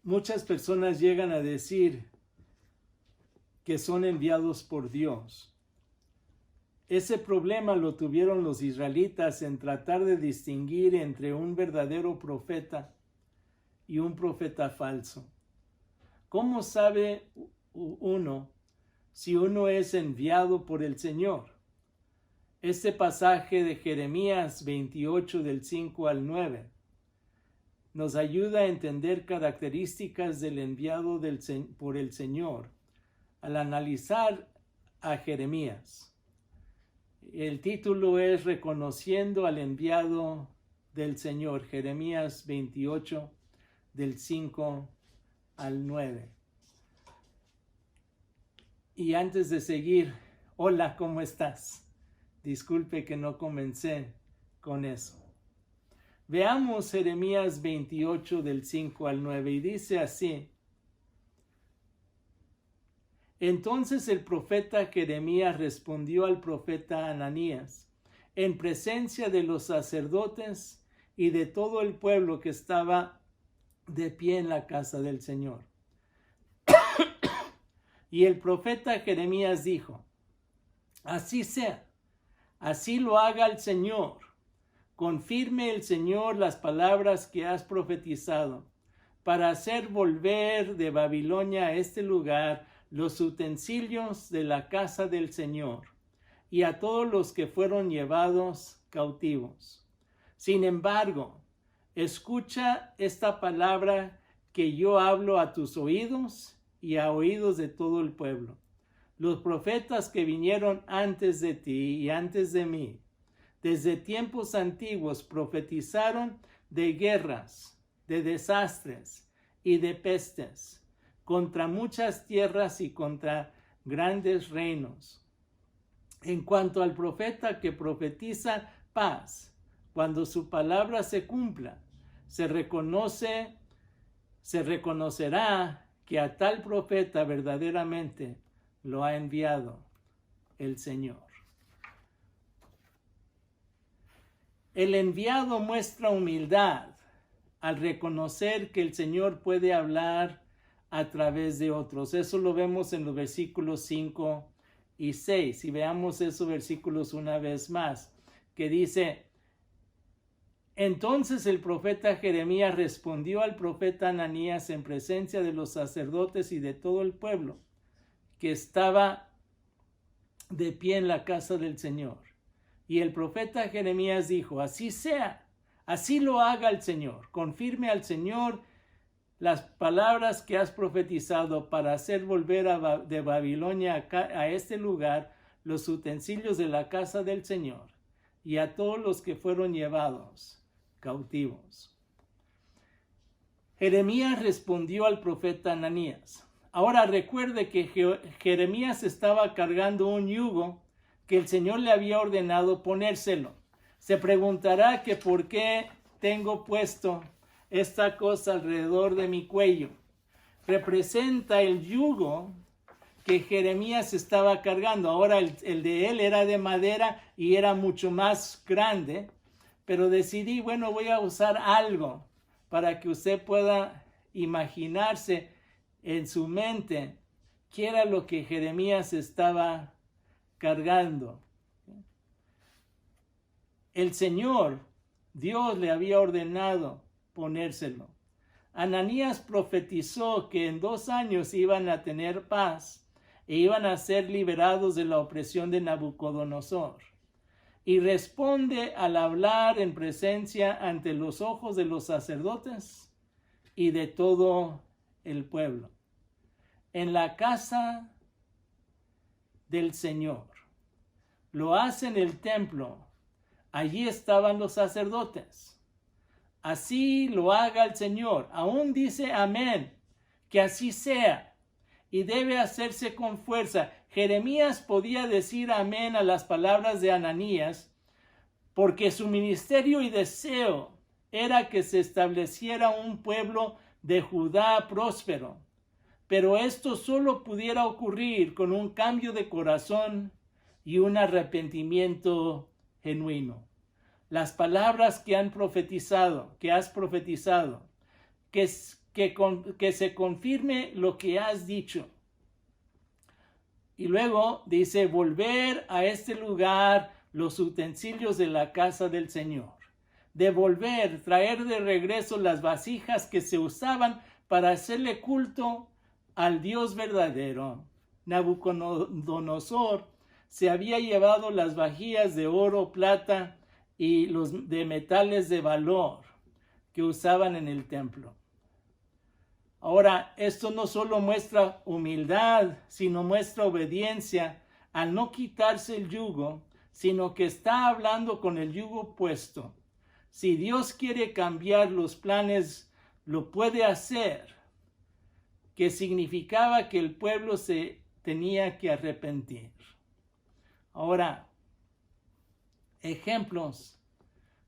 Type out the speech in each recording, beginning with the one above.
Muchas personas llegan a decir que son enviados por Dios. Ese problema lo tuvieron los israelitas en tratar de distinguir entre un verdadero profeta y un profeta falso. ¿Cómo sabe uno si uno es enviado por el Señor? Este pasaje de Jeremías 28 del 5 al 9 nos ayuda a entender características del enviado por el Señor al analizar a Jeremías. El título es Reconociendo al enviado del Señor, Jeremías 28 del 5 al 9. Y antes de seguir, hola, ¿cómo estás? Disculpe que no comencé con eso. Veamos Jeremías 28 del 5 al 9 y dice así: Entonces el profeta Jeremías respondió al profeta Ananías en presencia de los sacerdotes y de todo el pueblo que estaba de pie en la casa del Señor. Y el profeta Jeremías dijo: Así sea, así lo haga el Señor. Confirme el Señor las palabras que has profetizado, para hacer volver de Babilonia a este lugar los utensilios de la casa del Señor, y a todos los que fueron llevados cautivos. Sin embargo, escucha esta palabra que yo hablo a tus oídos y a oídos de todo el pueblo. Los profetas que vinieron antes de ti y antes de mí, desde tiempos antiguos, profetizaron de guerras, de desastres y de pestes, contra muchas tierras y contra grandes reinos. En cuanto al profeta que profetiza paz, cuando su palabra se cumpla, se reconocerá que a tal profeta verdaderamente lo ha enviado el Señor. El enviado muestra humildad al reconocer que el Señor puede hablar a través de otros. Eso lo vemos en los versículos 5 y 6. Y veamos esos versículos una vez más, que dice: Entonces el profeta Jeremías respondió al profeta Ananías en presencia de los sacerdotes y de todo el pueblo que estaba de pie en la casa del Señor. Y el profeta Jeremías dijo: Así sea, así lo haga el Señor. Confirme al Señor las palabras que has profetizado para hacer volver de Babilonia a este lugar los utensilios de la casa del Señor y a todos los que fueron llevados cautivos. Jeremías respondió al profeta Ananías. Ahora recuerde que Jeremías estaba cargando un yugo que el Señor le había ordenado ponérselo. Se preguntará que por qué tengo puesto esta cosa alrededor de mi cuello. Representa el yugo que Jeremías estaba cargando. Ahora el de él era de madera y era mucho más grande, pero decidí, voy a usar algo para que usted pueda imaginarse en su mente qué era lo que Jeremías estaba cargando. El Señor, Dios, le había ordenado ponérselo. Ananías profetizó que en 2 años iban a tener paz e iban a ser liberados de la opresión de Nabucodonosor. Y responde al hablar en presencia ante los ojos de los sacerdotes y de todo el pueblo. En la casa del Señor. Lo hace en el templo. Allí estaban los sacerdotes. Así lo haga el Señor. Aún dice amén, que así sea. Y debe hacerse con fuerza. Jeremías podía decir amén a las palabras de Ananías, porque su ministerio y deseo era que se estableciera un pueblo de Judá próspero. Pero esto solo pudiera ocurrir con un cambio de corazón y un arrepentimiento genuino. Las palabras que has profetizado, que que se confirme lo que has dicho. Y luego dice, volver a este lugar los utensilios de la casa del Señor. Devolver, traer de regreso las vasijas que se usaban para hacerle culto al Dios verdadero. Nabucodonosor se había llevado las vajillas de oro, plata y los de metales de valor que usaban en el templo. Ahora, esto no solo muestra humildad, sino muestra obediencia al no quitarse el yugo, sino que está hablando con el yugo puesto. Si Dios quiere cambiar los planes, lo puede hacer, que significaba que el pueblo se tenía que arrepentir. Ahora, ejemplos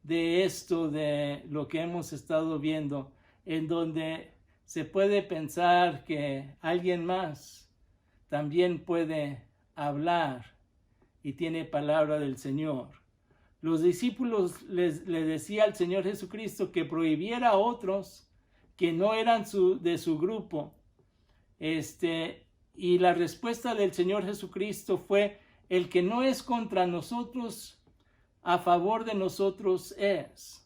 de esto, de lo que hemos estado viendo, en donde se puede pensar que alguien más también puede hablar y tiene palabra del Señor. Los discípulos le decía al Señor Jesucristo que prohibiera a otros que no eran de su grupo. Y la respuesta del Señor Jesucristo fue: el que no es contra nosotros, a favor de nosotros es.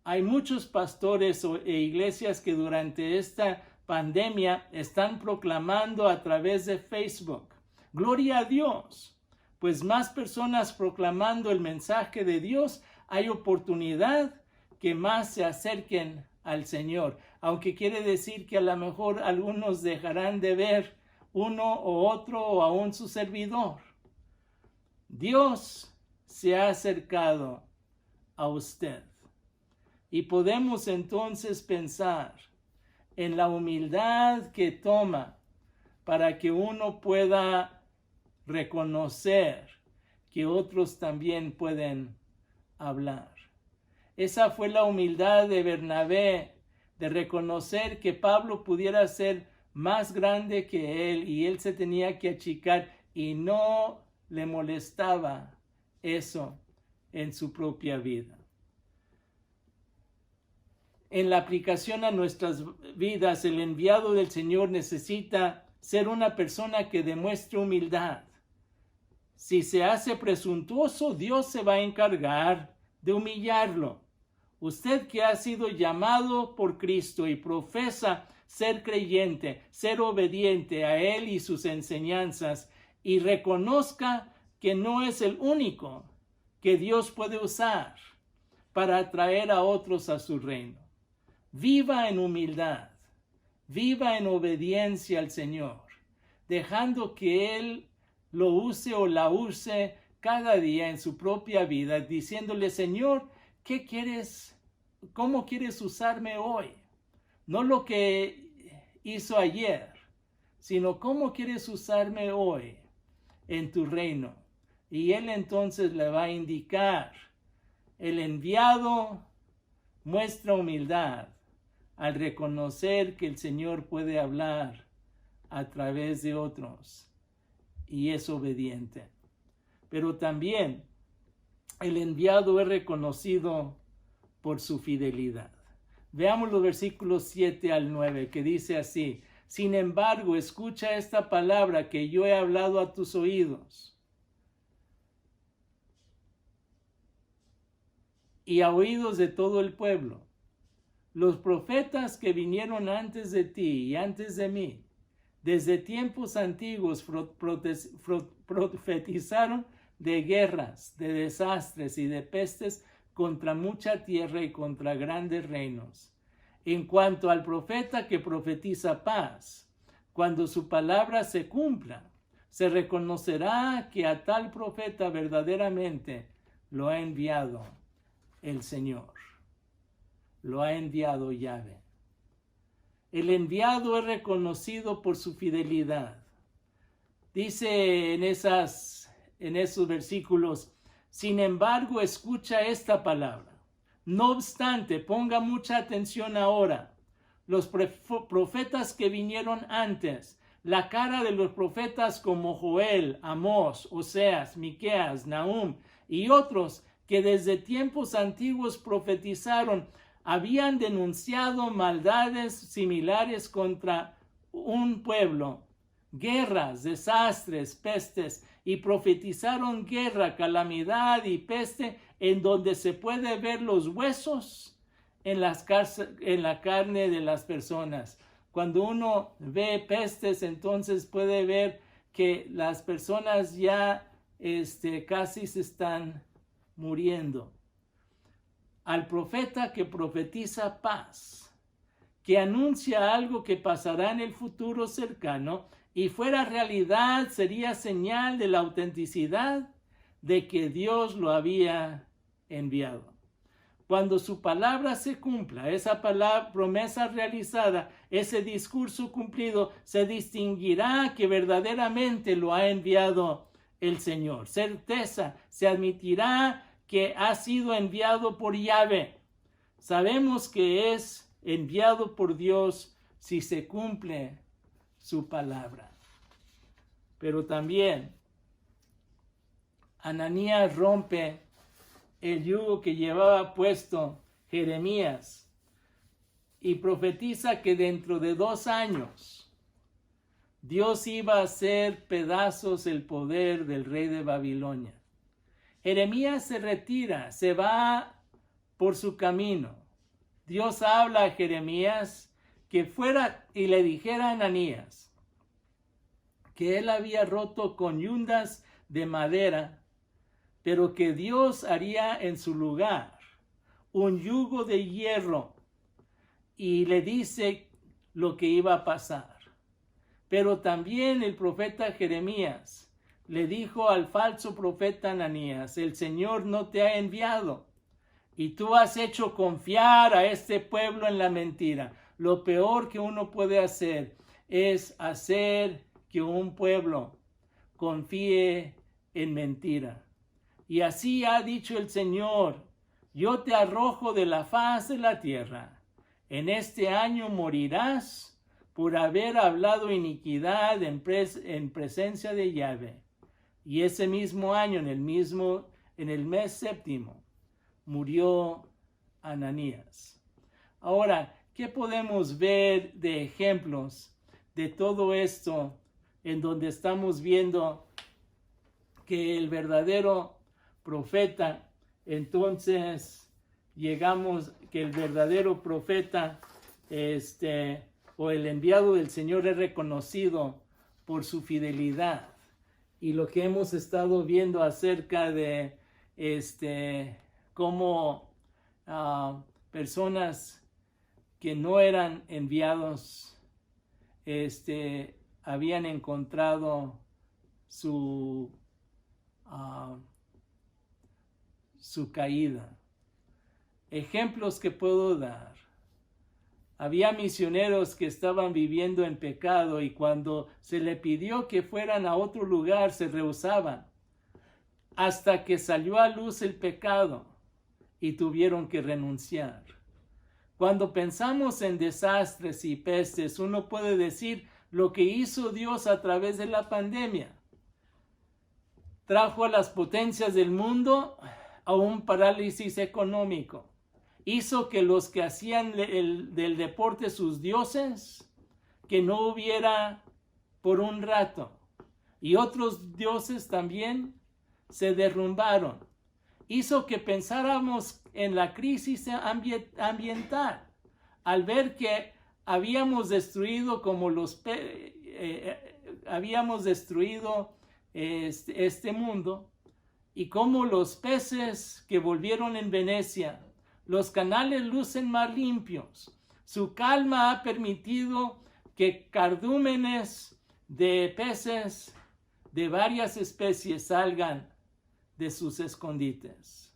Hay muchos pastores e iglesias que durante esta pandemia están proclamando a través de Facebook. Gloria a Dios, pues más personas proclamando el mensaje de Dios, hay oportunidad que más se acerquen al Señor. Aunque quiere decir que a lo mejor algunos dejarán de ver uno o otro o aún su servidor. Dios se ha acercado a usted. Y podemos entonces pensar en la humildad que toma para que uno pueda reconocer que otros también pueden hablar. Esa fue la humildad de Bernabé, de reconocer que Pablo pudiera ser más grande que él y él se tenía que achicar, y no le molestaba eso en su propia vida. En la aplicación a nuestras vidas, el enviado del Señor necesita ser una persona que demuestre humildad. Si se hace presuntuoso, Dios se va a encargar de humillarlo. Usted que ha sido llamado por Cristo y profesa ser creyente, ser obediente a Él y sus enseñanzas, y reconozca que no es el único que Dios puede usar para atraer a otros a su reino. Viva en humildad, viva en obediencia al Señor, dejando que Él lo use o la use cada día en su propia vida, diciéndole: Señor, ¿qué quieres? ¿Cómo quieres usarme hoy? No lo que hizo ayer, sino cómo quieres usarme hoy en tu reino. Y Él entonces le va a indicar. El enviado muestra humildad al reconocer que el Señor puede hablar a través de otros y es obediente. Pero también el enviado es reconocido por su fidelidad. Veamos los versículos 7 al 9, que dice así: Sin embargo, escucha esta palabra que yo he hablado a tus oídos y a oídos de todo el pueblo. Los profetas que vinieron antes de ti y antes de mí, desde tiempos antiguos, profetizaron de guerras, de desastres y de pestes contra mucha tierra y contra grandes reinos. En cuanto al profeta que profetiza paz, cuando su palabra se cumpla, se reconocerá que a tal profeta verdaderamente lo ha enviado el Señor. Lo ha enviado Yahvé. El enviado es reconocido por su fidelidad. Dice en esos versículos: sin embargo, escucha esta palabra. No obstante, ponga mucha atención ahora. Los profetas que vinieron antes, la cara de los profetas como Joel, Amós, Oseas, Miqueas, Nahum y otros que desde tiempos antiguos profetizaron habían denunciado maldades similares contra un pueblo, guerras, desastres, pestes, y profetizaron guerra, calamidad y peste, en donde se puede ver los huesos en la carne de las personas. Cuando uno ve pestes, entonces puede ver que las personas ya casi se están muriendo. Al profeta que profetiza paz, que anuncia algo que pasará en el futuro cercano y fuera realidad, sería señal de la autenticidad de que Dios lo había enviado. Cuando su palabra se cumpla, esa promesa realizada, ese discurso cumplido, se distinguirá que verdaderamente lo ha enviado el Señor. Certeza, se admitirá que ha sido enviado por Yahvé. Sabemos que es enviado por Dios si se cumple su palabra. Pero también Ananías rompe el yugo que llevaba puesto Jeremías y profetiza que dentro de 2 años Dios iba a hacer pedazos el poder del rey de Babilonia. Jeremías se retira, se va por su camino. Dios habla a Jeremías que fuera y le dijera a Ananías que él había roto con yundas de madera, pero que Dios haría en su lugar un yugo de hierro, y le dice lo que iba a pasar. Pero también el profeta Jeremías le dijo al falso profeta Ananías: el Señor no te ha enviado y tú has hecho confiar a este pueblo en la mentira. Lo peor que uno puede hacer es hacer que un pueblo confíe en mentira. Y así ha dicho el Señor: yo te arrojo de la faz de la tierra. En este año morirás por haber hablado iniquidad en presencia de Yahvé. Y ese mismo año, en el mes séptimo, murió Ananías. Ahora, ¿qué podemos ver de ejemplos de todo esto en donde estamos viendo que el verdadero profeta, entonces llegamos que el verdadero profeta o el enviado del Señor es reconocido por su fidelidad? Y lo que hemos estado viendo acerca de cómo personas que no eran enviados habían encontrado su caída. Ejemplos que puedo dar: había misioneros que estaban viviendo en pecado y cuando se le pidió que fueran a otro lugar se rehusaban, hasta que salió a luz el pecado y tuvieron que renunciar. Cuando pensamos en desastres y pestes, uno puede decir lo que hizo Dios a través de la pandemia. Trajo a las potencias del mundo a un parálisis económico. Hizo que los que hacían del deporte sus dioses, que no hubiera por un rato. Y otros dioses también se derrumbaron. Hizo que pensáramos en la crisis ambiental. Al ver que habíamos destruido habíamos destruido este mundo, y cómo los peces que volvieron en Venecia, los canales lucen más limpios. Su calma ha permitido que cardúmenes de peces de varias especies salgan de sus escondites.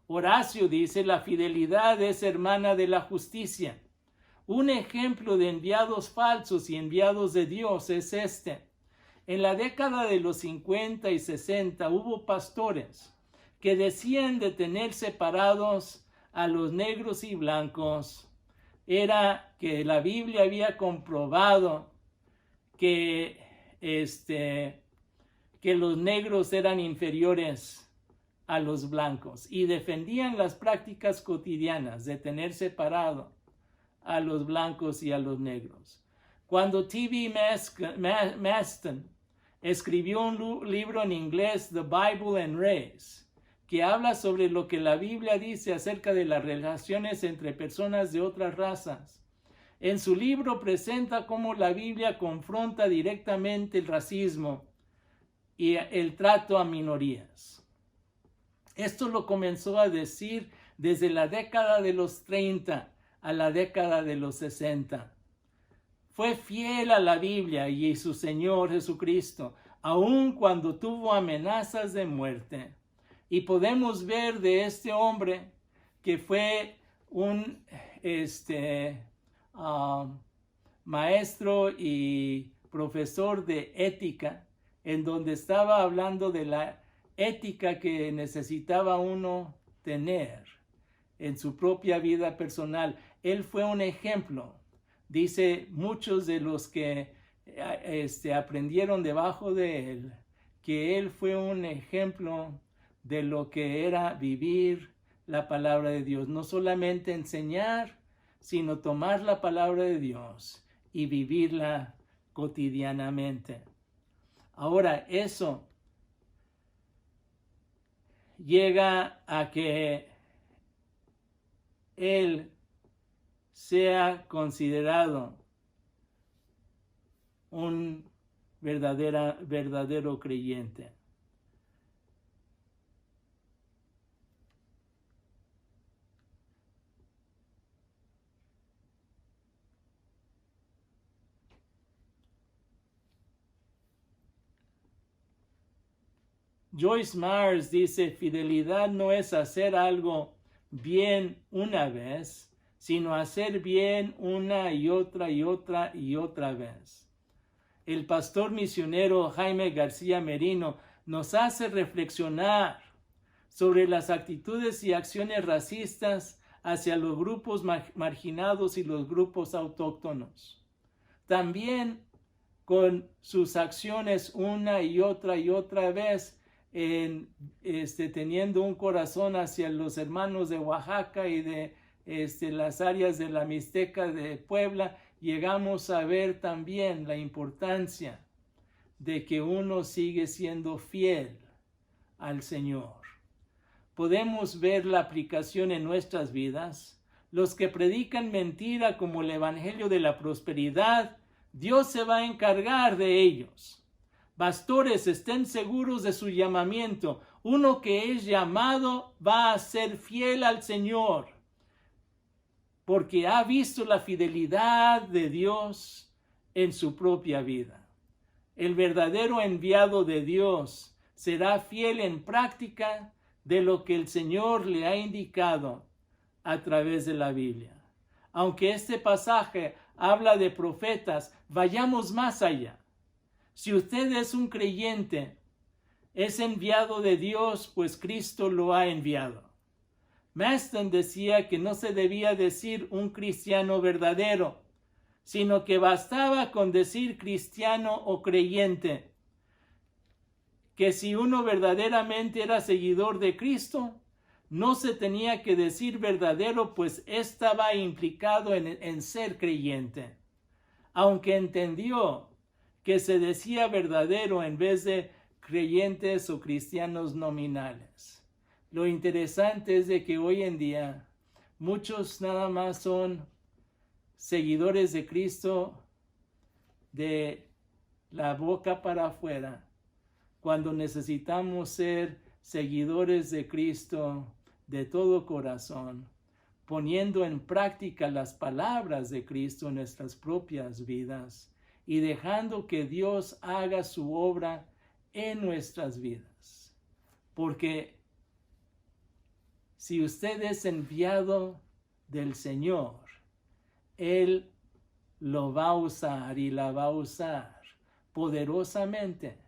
Horacio dice: la fidelidad es hermana de la justicia. Un ejemplo de enviados falsos y enviados de Dios es este. En la década de los 50 y 60 hubo pastores que decían de tener separados a los negros y blancos. Era que la Biblia había comprobado que los negros eran inferiores a los blancos y defendían las prácticas cotidianas de tener separado a los blancos y a los negros. Cuando T.B. Maston escribió un libro en inglés, The Bible and Race, que habla sobre lo que la Biblia dice acerca de las relaciones entre personas de otras razas. En su libro presenta cómo la Biblia confronta directamente el racismo y el trato a minorías. Esto lo comenzó a decir desde la década de los 30 a la década de los 60. Fue fiel a la Biblia y su Señor Jesucristo, aun cuando tuvo amenazas de muerte. Y podemos ver de este hombre que fue un maestro y profesor de ética, en donde estaba hablando de la ética que necesitaba uno tener en su propia vida personal. Él fue un ejemplo. Dice, muchos de los que aprendieron debajo de él, que él fue un ejemplo de lo que era vivir la palabra de Dios. No solamente enseñar, sino tomar la palabra de Dios y vivirla cotidianamente. Ahora, eso llega a que él sea considerado un verdadero creyente. Joyce Myers dice, fidelidad no es hacer algo bien una vez, sino hacer bien una y otra y otra y otra vez. El pastor misionero Jaime García Merino nos hace reflexionar sobre las actitudes y acciones racistas hacia los grupos marginados y los grupos autóctonos. También con sus acciones una y otra vez, teniendo un corazón hacia los hermanos de Oaxaca y de las áreas de la Mixteca de Puebla, llegamos a ver también la importancia de que uno sigue siendo fiel al Señor. Podemos ver la aplicación en nuestras vidas. Los que predican mentira como el evangelio de la prosperidad, Dios se va a encargar de ellos. Pastores, estén seguros de su llamamiento. Uno que es llamado va a ser fiel al Señor, porque ha visto la fidelidad de Dios en su propia vida. El verdadero enviado de Dios será fiel en práctica de lo que el Señor le ha indicado a través de la Biblia. Aunque este pasaje habla de profetas, vayamos más allá. Si usted es un creyente, es enviado de Dios, pues Cristo lo ha enviado. Maston decía que no se debía decir un cristiano verdadero, sino que bastaba con decir cristiano o creyente. Que si uno verdaderamente era seguidor de Cristo, no se tenía que decir verdadero, pues estaba implicado en ser creyente. Aunque entendió que se decía verdadero en vez de creyentes o cristianos nominales. Lo interesante es de que hoy en día muchos nada más son seguidores de Cristo de la boca para afuera, cuando necesitamos ser seguidores de Cristo de todo corazón, poniendo en práctica las palabras de Cristo en nuestras propias vidas y dejando que Dios haga su obra en nuestras vidas. Porque si usted es enviado del Señor, Él lo va a usar y la va a usar poderosamente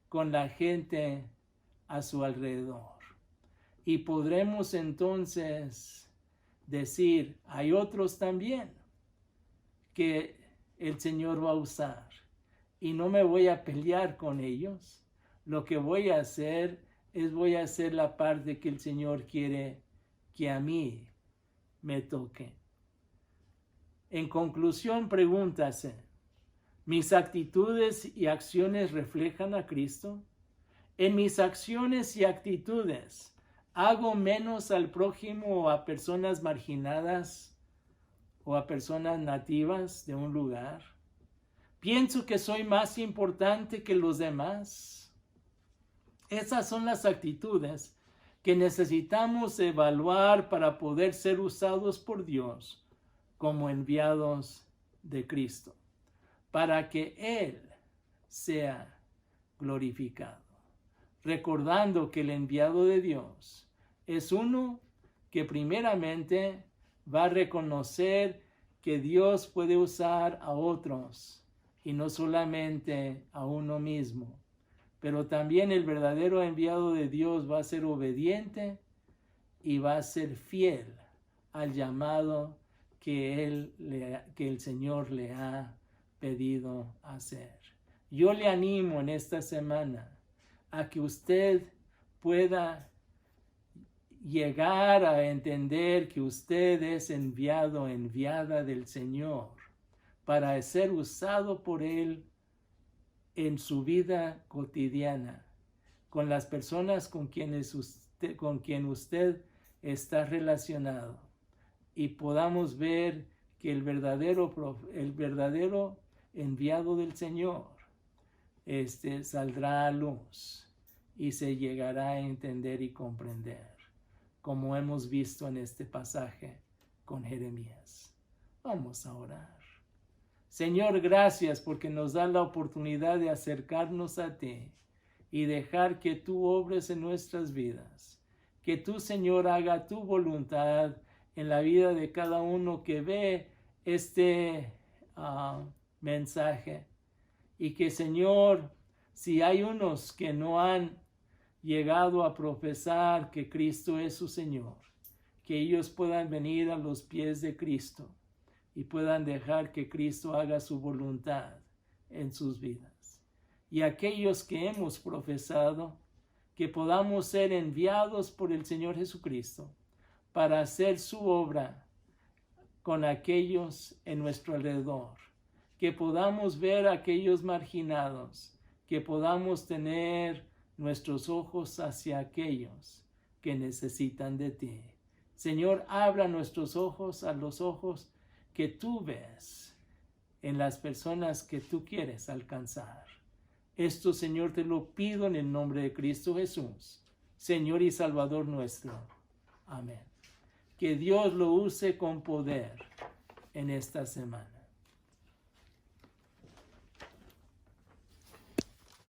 con la gente a su alrededor. Y podremos entonces decir, hay otros también que el Señor va a usar. Y no me voy a pelear con ellos. Lo que voy a hacer voy a hacer la parte que el Señor quiere que a mí me toque. En conclusión, pregúntase, ¿mis actitudes y acciones reflejan a Cristo? En mis acciones y actitudes, ¿hago menos al prójimo o a personas marginadas o a personas nativas de un lugar? ¿Pienso que soy más importante que los demás? Esas son las actitudes que necesitamos evaluar para poder ser usados por Dios como enviados de Cristo, para que Él sea glorificado. Recordando que el enviado de Dios es uno que primeramente va a reconocer que Dios puede usar a otros y no solamente a uno mismo. Pero también el verdadero enviado de Dios va a ser obediente y va a ser fiel al llamado que el Señor le ha pedido hacer. Yo le animo en esta semana a que usted pueda llegar a entender que usted es enviado, enviada del Señor, para ser usado por Él en su vida cotidiana, con las personas con quien usted está relacionado, y podamos ver que el verdadero enviado del Señor saldrá a luz y se llegará a entender y comprender, como hemos visto en este pasaje con Jeremías. Vamos a orar. Señor, gracias porque nos da la oportunidad de acercarnos a ti y dejar que tú obres en nuestras vidas. Que tú, Señor, haga tu voluntad en la vida de cada uno que ve este mensaje. Y que, Señor, si hay unos que no han llegado a profesar que Cristo es su Señor, que ellos puedan venir a los pies de Cristo y puedan dejar que Cristo haga su voluntad en sus vidas. Y aquellos que hemos profesado, que podamos ser enviados por el Señor Jesucristo para hacer su obra con aquellos en nuestro alrededor, que podamos ver a aquellos marginados, que podamos tener nuestros ojos hacia aquellos que necesitan de ti. Señor, abra nuestros ojos a los ojos que tú ves en las personas que tú quieres alcanzar. Esto, Señor, te lo pido en el nombre de Cristo Jesús, Señor y Salvador nuestro. Amén. Que Dios lo use con poder en esta semana.